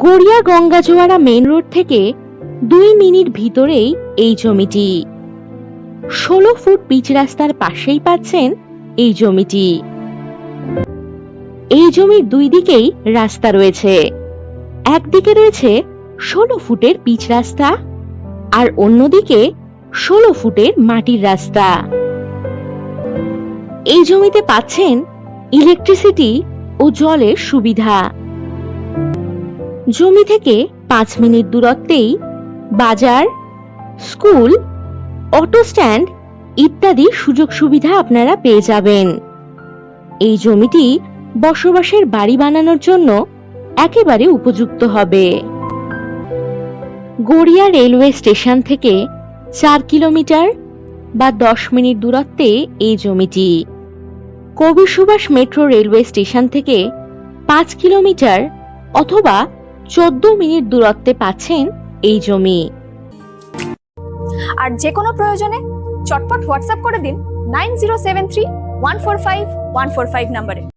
Garia গঙ্গাজোয়ারা main road থেকে 2 minute ভিতরেই এই জমিটি। 16 ফুট পিচ রাস্তার পাশেই পাচ্ছেন এই জমিটি। এই জমির দুই দিকেই রাস্তা রয়েছে। একদিকে রয়েছে 16 ফুটের পিচ রাস্তা, আর অন্যদিকে 16 ফুটের মাটির রাস্তা। এই জমিতে পাচ্ছেন ইলেকট্রিসিটি ও জলের সুবিধা। জমি থেকে 5 মিনিট দূরত্বেই বাজার, স্কুল, অটো স্ট্যান্ড ইত্যাদি সুযোগ সুবিধা আপনারা পেয়ে যাবেন। এই জমিটি বসবাসের বাড়ি বানানোর জন্য একেবারে উপযুক্ত হবে। গড়িয়া রেলওয়ে স্টেশন থেকে 4 কিলোমিটার বা 10 মিনিট দূরত্বে এই জমিটি। কবি সুভাষ মেট্রো রেলওয়ে স্টেশন থেকে 5 কিলোমিটার অথবা 14 মিনিট দূরত্বে পাচ্ছেন এই জমি। আর যে কোনো প্রয়োজনে চটপট হোয়াটসঅ্যাপ করে দিন 9073145145 নম্বরে।